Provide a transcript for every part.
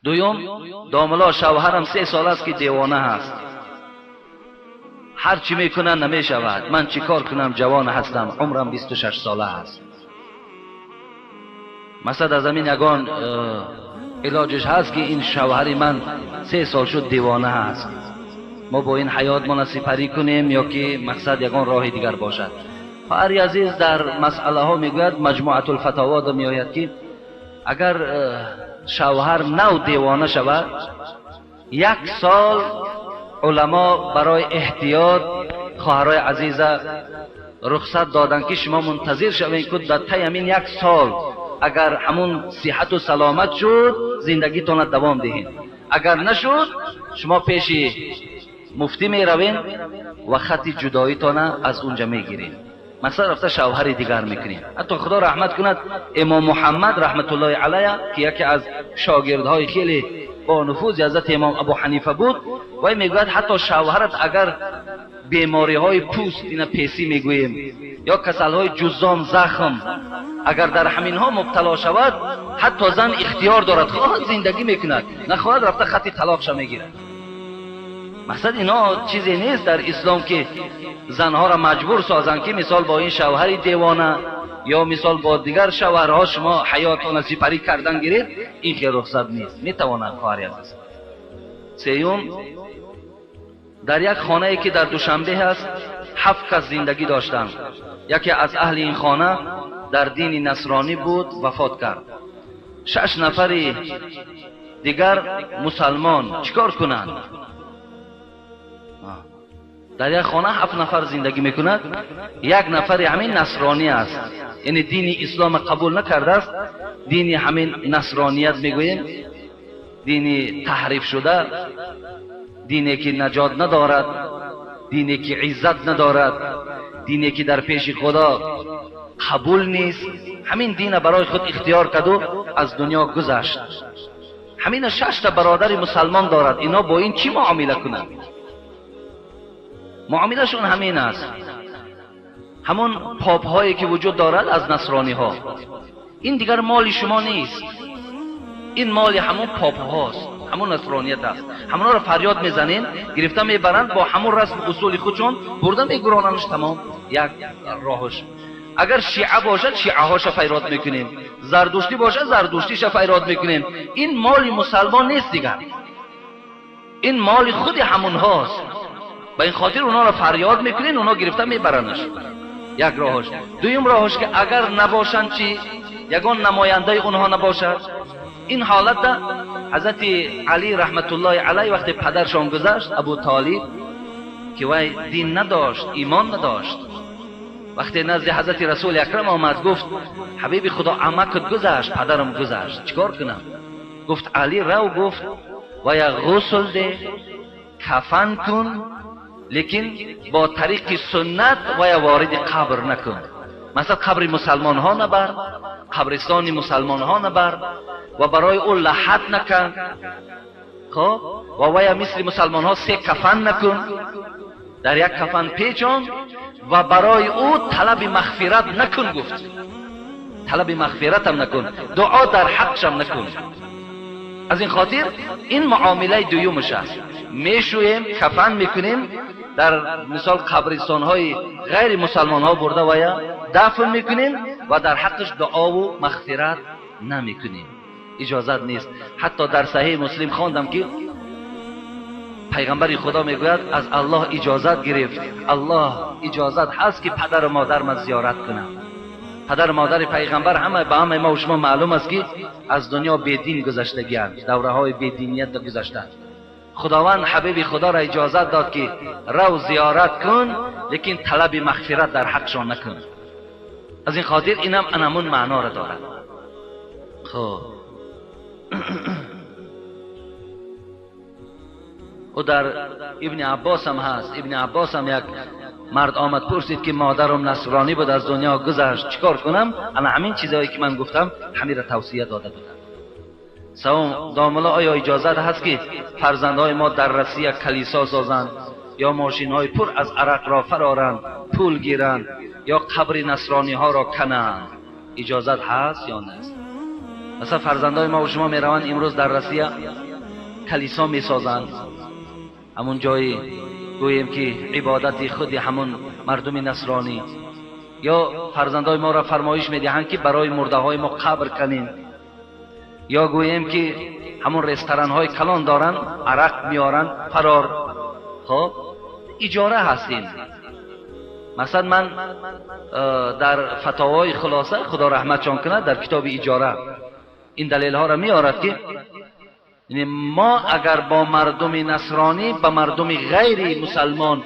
دویم داملا شوهرم 3 سال است که دیوانه هست، هر چی میکنه نمیشود، من چی کار کنم؟ جوان هستم، عمرم 26 ساله است. مثلا از همین یگان علاجش هست که این شوهری من 3 سال شد دیوانه هست، ما با این حیات مناسبی کنیم یا که مقصد یگان راه دیگر باشد. فاری عزیز در مسئله ها میگوید، مجموعه الفتاوا دا میآید که اگر شوهر نو دیوانه شود 1 سال علما برای احتیاط خواهرای عزیز رخصت دادن که شما منتظر شوید که در طی همین 1 سال اگر همون صحت و سلامت شد زندگیتون دوام دهید، اگر نشد شما پیش مفتی می روین و خط جداییتون از اونجا میگیرین، مثلا رفته شوهر دیگر میکنین. حتی خدا رحمت کند امام محمد رحمت الله علیه که یکی از شاگردهای خیلی با نفوذ حضرت امام ابو حنیفه بود، و میگوید حتی شوهرت اگر بیماری های پوست، اینا پیسی میگوییم، یا کسل های جزام زخم، اگر در همین ها مبتلا شود حتی زن اختیار دارد، خواهد زندگی میکند، نخواهد رفته خط طلاقش میگیرد. مثلا اینا چیزی نیست در اسلام که زنها را مجبور سازن که مثال با این شوهر دیوانه یا مثال با دیگر شوهرها شما حیاتون سپری کردن گیرید، این که رخصت نیست، میتوانند خواهر عزیز. سیوم، در یک خانه ای که در دوشنبه هست 7 کس زندگی داشتند، یکی از اهل این خانه در دین نصرانی بود، وفات کرد. 6 نفر دیگر مسلمان، چیکار کنند؟ در یک خانه 7 نفر زندگی میکند، 1 نفر همین نصرانی است، یعنی دین اسلام قبول نکرده است، دین همین نصرانیت میگوییم، دین تحریف شده، دینی که نجات ندارد، دینی که عزت ندارد، دینی که در پیش خدا قبول نیست، همین دین برای خود اختیار کرد و از دنیا گذشت. همین 6 تا برادر مسلمان دارد، اینا با این چی معامله کنند؟ معاملهشون همین است، همون پاپ هایی که وجود دارد از نصرانی ها. این دیگر مال شما نیست، این مال همون پاپ هاست، همون نصرانیت است. همون را فریاد میزنین، گرفته میبرند، با همون رسم اصول خودشون برده میگراننش. تمام یک راهش. اگر شیعه باشد شیعه هاش فریاد میکنیم، زردشتی باشد زردشتیش فریاد میکنیم. این مال مسلمان نیست دیگر، این مال خود همون هاست. با این خاطر اونا را فریاد میکنین، اونا گرفته میبرنش. یک راهش. دویم راهش که اگر نباشند چی؟ یگان نماینده اونها نباشد. این حالت حضرت علی رحمت الله علیه وقتی پدرشان گذشت، ابو طالب که وای دین نداشت، ایمان نداشت، وقتی نزد حضرت رسول اکرم آمد گفت حبیب خدا عمکت گذشت، پدرم گذشت، چیکار کنم؟ گفت علی رو، گفت وای غسل ده، کفن کن، لیکن با طریق سنت وای وارد قبر نکن. مثلا قبر مسلمان ها نبر، قبرستان مسلمان ها نبر و برای او لحد نکن، خب و وای مثل مسلمان ها 3 کفن نکن، در یک کفن پیچان و برای او طلب مغفرت نکن. گفت طلب مغفرت هم نکن، دعا در حقش هم نکن. از این خاطر این معامله دویمش است، میشویم کفن میکنیم، در مثال قبرستان های غیر مسلمان ها برده و دفن میکنیم و در حقش دعا و مغفرت نمیکنیم، اجازت نیست. حتی در صحیح مسلم خواندم که پیغمبر خدا میگوید از الله اجازت گرفت، الله اجازت هست که پدر و مادر ما زیارت کنم. پدر و مادر پیغمبر همه به همه ما و شما معلوم است که از دنیا بیدین گذشتگی‌اند، دوره های بیدینیت گذشتند. خداوند حبیب خدا را اجازت داد که رو زیارت کن، لیکن طلب مغفرت در حقشان نکن. از این خاطر اینم انمون معنا را دارد. خب و در ابن عباس هم هست، ابن عباس هم یک مرد آمد پرسید که مادرم نصرانی بود از دنیا گذشت، چیکار کنم؟ انا همین چیزایی که من گفتم همین را توصیه داده بودم. سوم داملا آیا اجازت هست که فرزندهای ما در رسی کلیسا سازند یا ماشین های پر از عرق را فرارند، پول گیرند یا قبر نصرانی ها را کنند؟ اجازت هست یا نه؟ مثلا فرزندای ما و شما میروند امروز در روسیه کلیسا میسازند، همون جایی گوییم که عبادت خود همون مردم نصرانی، یا فرزندای ما را فرمایش میدهند که برای مرده های ما قبر کنیم، یا گوییم که همون رستوران های کلان دارن عرق میارن فرار. خب اجاره هستیم. مثلا من در فتاوای خلاصه خدا رحمتشان کنه در کتاب اجاره این دلیل ها را میارد که یعنی ما اگر با مردم نصرانی با مردم غیر مسلمان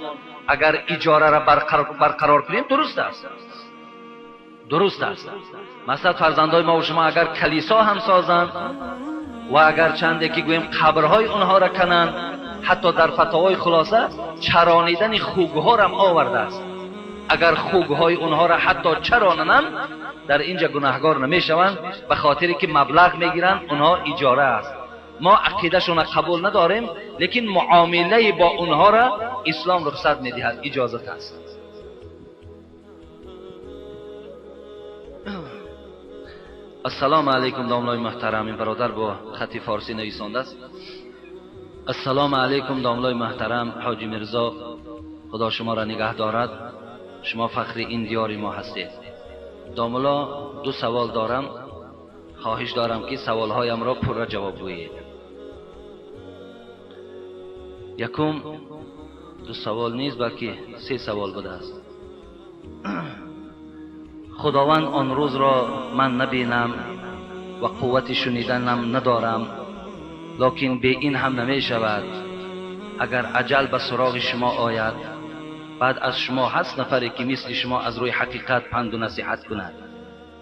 اگر اجاره را برقرار کنیم درست است. مثلا فرزندای ما و شما اگر کلیسا هم سازند و اگر چنده که گویم قبرهای اونها را کنند، حتی در فتاوای خلاصه چرانیدن خوگها را هم آورده است. اگر خوگهای اونها را حتی چرانند در اینجا گناهگار نمیشوند، به خاطری که مبلغ میگیرند اونها اجاره است. ما عقیدهشون را قبول نداریم، لیکن معامله با اونها را اسلام رخصت میدهد، اجازت است. السلام علیکم داملای محترم. این برادر با خط فارسی نویسنده است. السلام علیکم داملای محترم حاجی مرزا، خدا شما را نگه دارد، شما فخر این دیار ما هستید. داملا دو سوال دارم، خواهش دارم که سوالهایم را پر جواب گویید. یکم دو سوال نیست بلکه سه سوال بوده است. خداوند آن روز را من نبینم و قوت شنیدنم ندارم، لکن به این هم نمی شود اگر اجل به سراغ شما آید، بعد از شما هست نفری که مثل شما از روی حقیقت پند و نصیحت کند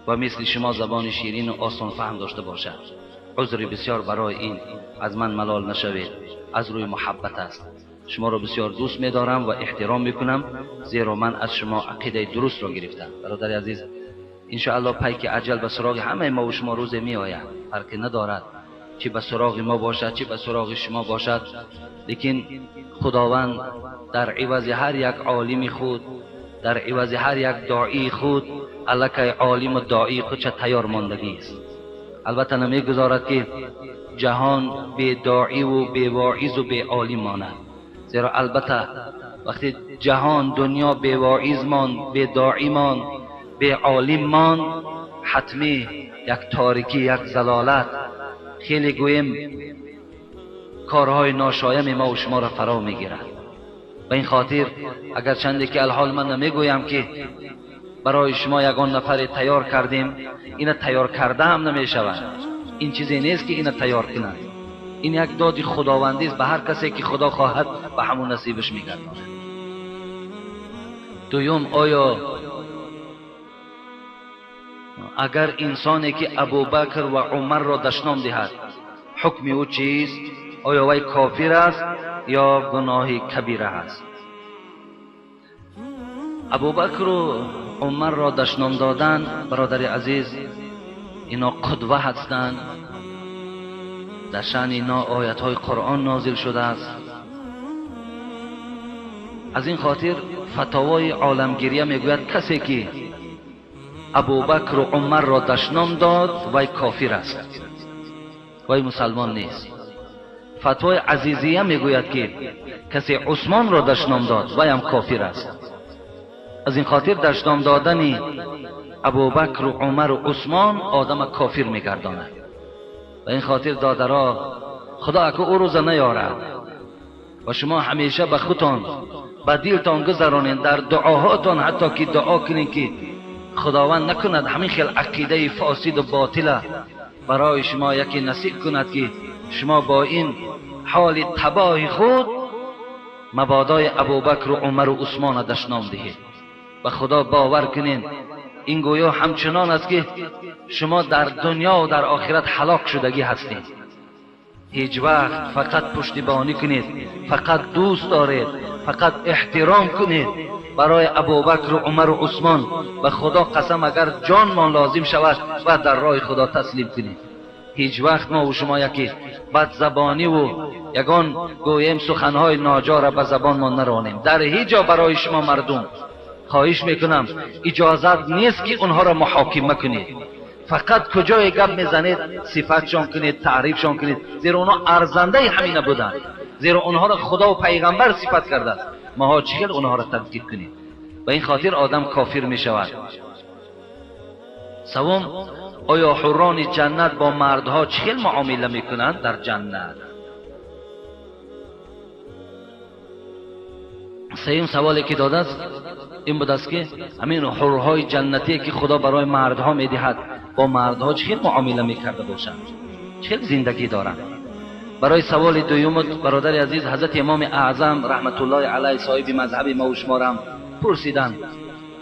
و مثل شما زبان شیرین و آسان فهم داشته باشد. عذری بسیار برای این از من ملال نشوید، از روی محبت است. شما را بسیار دوست می‌دارم و احترام می‌کنم، زیرا من از شما عقیده درست را گرفتم. برادر عزیز، ان شاء الله پیک اجل به سراغ همه ما و شما روز می‌آید، فرقی ندارد چه به سراغ ما باشد چه به سراغ شما باشد، لیکن خداوند در عوض هر یک عالم خود، در عوض هر یک داعی خود، الکه عالم و داعی خود چه تیار ماندگی است. البته نمی‌گذارد که جهان به داعی و به واعظ و به عالم ماند، زیرا البته وقتی جهان دنیا به واعظ مان، به داعی مان، به عالم مان، حتمی یک تاریکی، یک ضلالت، خیلی گویم کارهای ناشایان ما و شما را فرا میگیرد. و این خاطر اگر چندی که الحال من نمیگویم که برای شما یگان نفر تیار کردیم، این تیار کرده هم نمیشود. این چیزی نیست که این تیار کنند، این یک داد خداوندی است به هر کسی که خدا خواهد به همون نصیبش میگرداند. دوم، آیا اگر انسانی که ابوبکر و عمر را دشنام دهد حکم او چیست؟ آیا وی کافر است یا گناه کبیره است؟ ابوبکر و عمر را دشنام دادن برادر عزیز، اینا قدوه هستند. در شأن اینا آیت های قرآن نازل شده است. از این خاطر فتاوای عالمگیریه میگوید کسی که ابوبکر و عمر را دشنام داد وی کافر است، وی مسلمان نیست. فتوای عزیزیه میگوید که کسی عثمان را دشنام داد وی هم کافر است. از این خاطر دشنام دادن ابوبکر و عمر و عثمان آدم کافر میگرداند. و این خاطر دادرها خدا اکو او روز نیارد و شما همیشه به خودتان به دلتان گذرانین، در دعاهاتان حتی که دعا کنین که خداوند نکند همین خیل عقیده فاسد و باطله برای شما یکی نصیب کند که شما با این حال تباه خود مبادای ابوبکر و عمر و عثمان دشنام دهید. و خدا باور کنین این گویا همچنان است که شما در دنیا و در آخرت هلاک شدگی هستید. هیچ وقت فقط پشتیبانی کنید، فقط دوست دارید، فقط احترام کنید برای ابوبکر و عمر و عثمان. و خدا قسم اگر جانمان لازم شود و در راه خدا تسلیم کنید. هیچ وقت ما و شما یکی بد زبانی و یگان گویم سخنهای ناجا به زبان ما نرانیم. در هیچ جا برای شما مردم خواهش میکنم اجازت نیست که اونها را محاکمه کنید. فقط کجای گپ میزنید صفتشان کنید، تعریفشان کنید، زیرا اونا ارزنده همین بودن، زیرا اونها را خدا و پیغمبر صفت کرده است. ما چگل اونها را تذکیر کنید؟ به این خاطر آدم کافر می شود. سوم، آیا حوران جنت با مردها چگل معامله میکنند در جنت؟ سوم سوالی که داده است این بود است که همین حورهای جنتی که خدا برای مردها میدهد با مردها چگل معامله میکرده باشند، چگل زندگی دارند. برای سوال دوم برادر عزیز حضرت امام اعظم رحمت الله علیه صاحب مذهب ما و شما را پرسیدند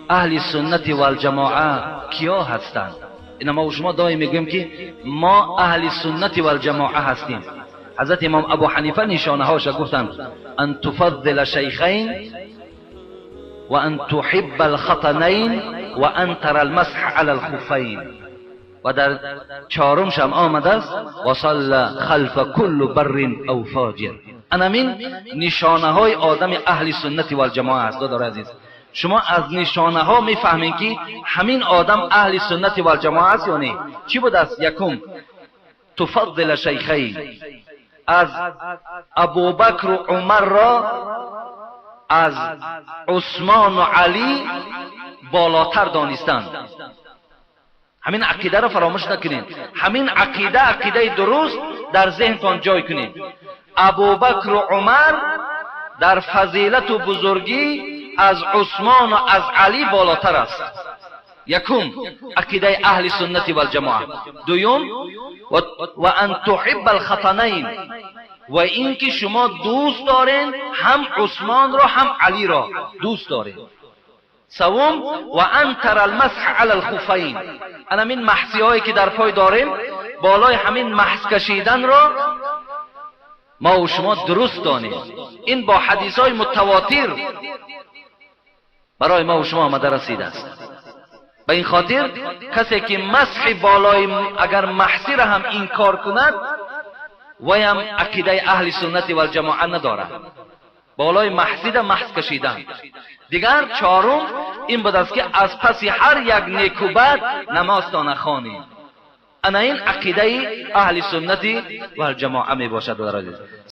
اهل سنت و الجماعه کیا هستند؟ اینا ما و شما دائم میگیم که ما اهل سنت و الجماعه هستیم. حضرت امام ابو حنیفه نشانه هاش گفتند ان تفضل شیخین و ان تحب الخطنین و ان ترى المسح على الخفین. و در چهارمش هم آمده است و صلی خلف کل بر او فاجر. همین نشانه های آدم اهل سنت و الجماعه است. دادار عزیز، شما از نشانه ها میفهمین که همین آدم اهل سنت و الجماعه است یا نه؟ چی بود است؟ یکم تفضل شیخین، از ابوبکر و عمر را از عثمان و علی بالاتر دانستند. همین عقیده را فراموش نکنید. همین عقیده درست در ذهنتان جای کنید. ابوبکر و عمر در فضیلت و بزرگی از عثمان و از علی بالاتر است. یکم عقیده اهل سنت و الجماعه. دوم و ان تحب الخطنین، و اینکه شما دوست دارین هم عثمان را هم علی را دوست دارین. سوم و ان ترى المسح على الخفین، همین محسی هایی که در پای داریم بالای همین محس کشیدن را ما و شما درست دانیم. این با حدیث های متواتر برای ما و شما آمده رسیده است. به این خاطر کسی که مسح بالای اگر محسی را هم انکار کند ویم عقیده اهل سنت و الجماعه ندارد. بالای محسی را محس کشیدن. دیگر چهارم این بود است که از پس هر یک نیک و بد نماز تا نخوانید. انا این عقیده اهل سنت و الجماعه می باشد.